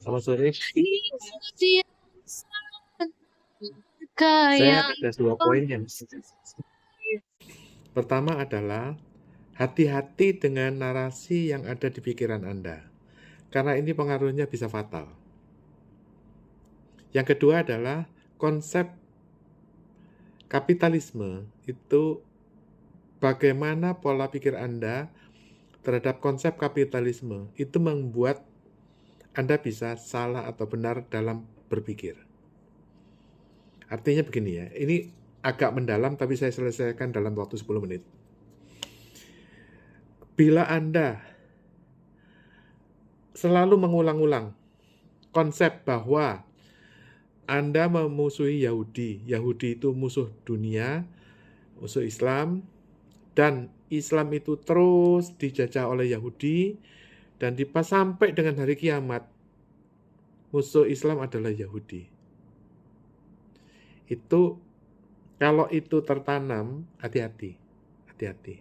Selamat sore. Saya Kayak ada dua poin yang pertama adalah hati-hati dengan narasi yang ada di pikiran Anda, karena ini pengaruhnya bisa fatal. Yang kedua adalah konsep kapitalisme itu bagaimana pola pikir Anda terhadap konsep kapitalisme itu membuat Anda bisa salah atau benar dalam berpikir. Artinya begini ya, ini agak mendalam tapi saya selesaikan dalam waktu 10 menit. Bila Anda selalu mengulang-ulang konsep bahwa Anda memusuhi Yahudi, Yahudi itu musuh dunia, musuh Islam, dan Islam itu terus dijajah oleh Yahudi, dan sampai dengan hari kiamat, musuh Islam adalah Yahudi. Itu kalau itu tertanam, hati-hati, hati-hati.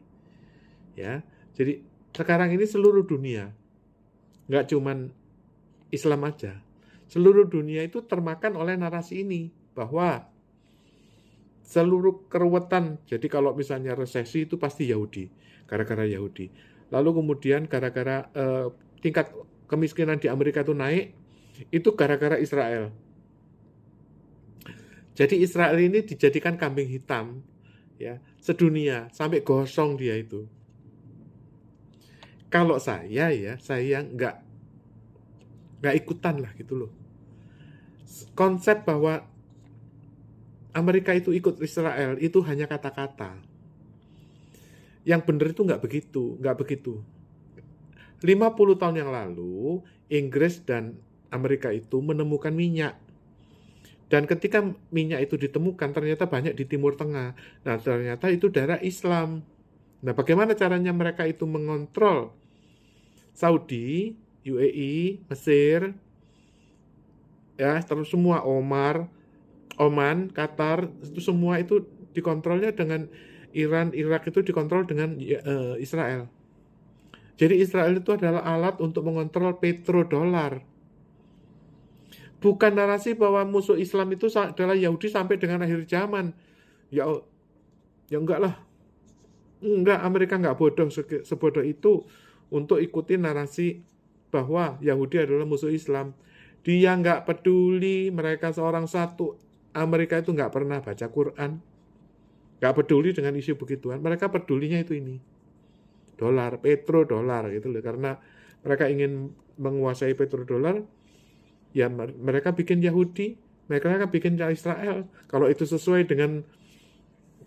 Ya, jadi sekarang ini seluruh dunia, nggak cuman Islam aja, seluruh dunia itu termakan oleh narasi ini bahwa seluruh keruwetan, jadi kalau misalnya resesi itu pasti Yahudi, gara-gara Yahudi. Lalu kemudian gara-gara tingkat kemiskinan di Amerika itu naik, itu gara-gara Israel. Jadi Israel ini dijadikan kambing hitam ya sedunia sampai gosong dia itu. Kalau saya ya, saya nggak ikutan lah gitu loh. Konsep bahwa Amerika itu ikut Israel itu hanya kata-kata. Yang benar itu nggak begitu. 50 tahun yang lalu, Inggris dan Amerika itu menemukan minyak. Dan ketika minyak itu ditemukan, ternyata banyak di Timur Tengah. Nah, ternyata itu daerah Islam. Nah, bagaimana caranya mereka itu mengontrol Saudi, UAE, Mesir, ya, terus semua Oman, Qatar, itu semua itu dikontrolnya dengan Iran, Irak itu dikontrol dengan Israel. Jadi Israel itu adalah alat untuk mengontrol petrodolar. Bukan narasi bahwa musuh Islam itu adalah Yahudi sampai dengan akhir zaman. Ya, ya enggak lah. Enggak, Amerika enggak bodoh sebodoh itu untuk ikuti narasi bahwa Yahudi adalah musuh Islam. Dia enggak peduli mereka seorang satu. Amerika itu enggak pernah baca Quran. Enggak peduli dengan isu begituan. Mereka pedulinya itu ini. Dolar, petrodolar gitu loh. Karena mereka ingin menguasai petrodolar, ya mereka bikin Yahudi, mereka bikin Israel. Kalau itu sesuai dengan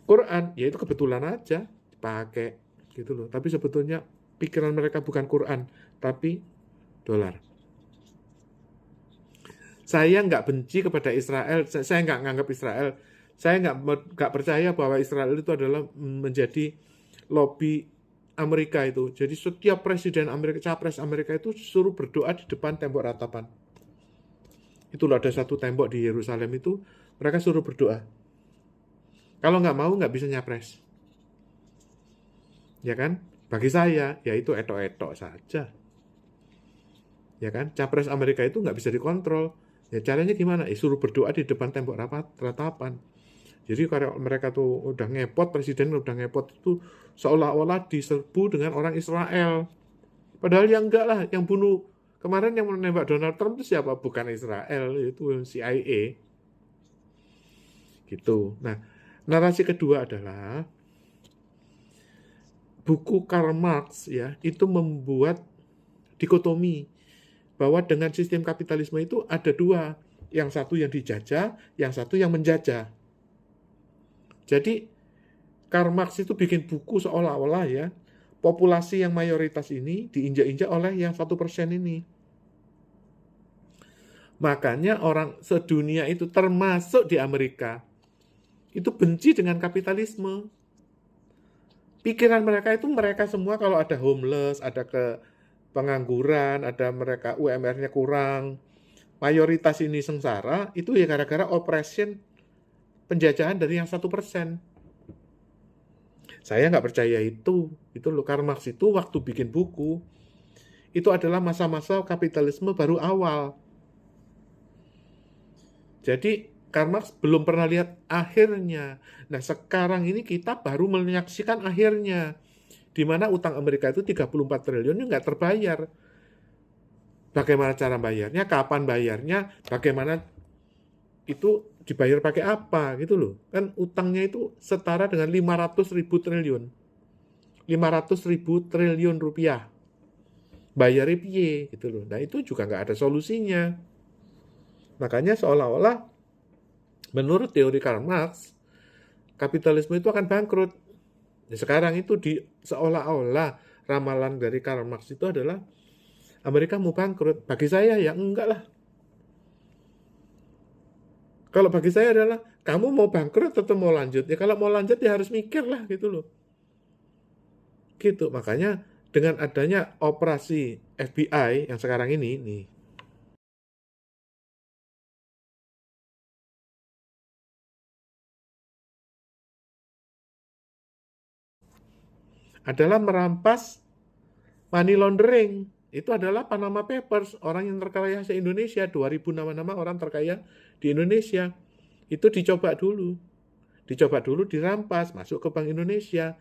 Quran, ya itu kebetulan aja dipakai gitu loh. Tapi sebetulnya pikiran mereka bukan Quran, tapi dolar. Saya nggak benci kepada Israel, saya nggak nganggap Israel, saya nggak percaya bahwa Israel itu adalah menjadi lobby Amerika itu. Jadi setiap presiden Amerika, capres Amerika itu suruh berdoa di depan tembok ratapan. Itulah ada satu tembok di Yerusalem itu, mereka suruh berdoa. Kalau nggak mau nggak bisa nyapres. Ya kan? Bagi saya, ya itu etok-etok saja. Ya kan? Capres Amerika itu nggak bisa dikontrol. Ya caranya gimana? Suruh berdoa di depan tembok ratapan. Jadi kalau mereka tuh udah ngepot, presiden udah ngepot itu seolah-olah diserbu dengan orang Israel. Padahal yang enggak lah, yang bunuh kemarin yang menembak Donald Trump itu siapa? Bukan Israel, itu CIA. Gitu. Nah, narasi kedua adalah buku Karl Marx ya, itu membuat dikotomi bahwa dengan sistem kapitalisme itu ada dua, yang satu yang dijajah, yang satu yang menjajah. Jadi Karl Marx itu bikin buku seolah-olah ya populasi yang mayoritas ini diinjak-injak oleh yang 1% ini. Makanya orang sedunia itu termasuk di Amerika itu benci dengan kapitalisme. Pikiran mereka itu mereka semua kalau ada homeless, ada pengangguran, ada mereka UMR-nya kurang, mayoritas ini sengsara, itu ya gara-gara operation penjajahan dari yang 1%. Saya nggak percaya itu loh. Karl Marx itu waktu bikin buku, itu adalah masa-masa kapitalisme baru awal. Jadi Karl Marx belum pernah lihat akhirnya. Nah, sekarang ini kita baru menyaksikan akhirnya, di mana utang Amerika itu 34 triliun itu nggak terbayar. Bagaimana cara bayarnya, kapan bayarnya, bagaimana itu dibayar pakai apa gitu loh. Kan utangnya itu setara dengan 500.000 triliun. 500.000 triliun rupiah. Bayarnya piye gitu loh. Nah, itu juga nggak ada solusinya. Makanya seolah-olah menurut teori Karl Marx, kapitalisme itu akan bangkrut. Nah, sekarang itu seolah-olah ramalan dari Karl Marx itu adalah Amerika mau bangkrut. Bagi saya ya enggak lah. Kalau bagi saya adalah kamu mau bangkrut atau mau lanjut? Ya kalau mau lanjut ya harus mikir lah gitu loh. Gitu. Makanya dengan adanya operasi FBI yang sekarang ini nih, adalah merampas money laundering. Itu adalah Panama Papers, orang yang terkaya se-Indonesia, 2.000 nama-nama orang terkaya di Indonesia. Itu dicoba dulu dirampas, masuk ke Bank Indonesia.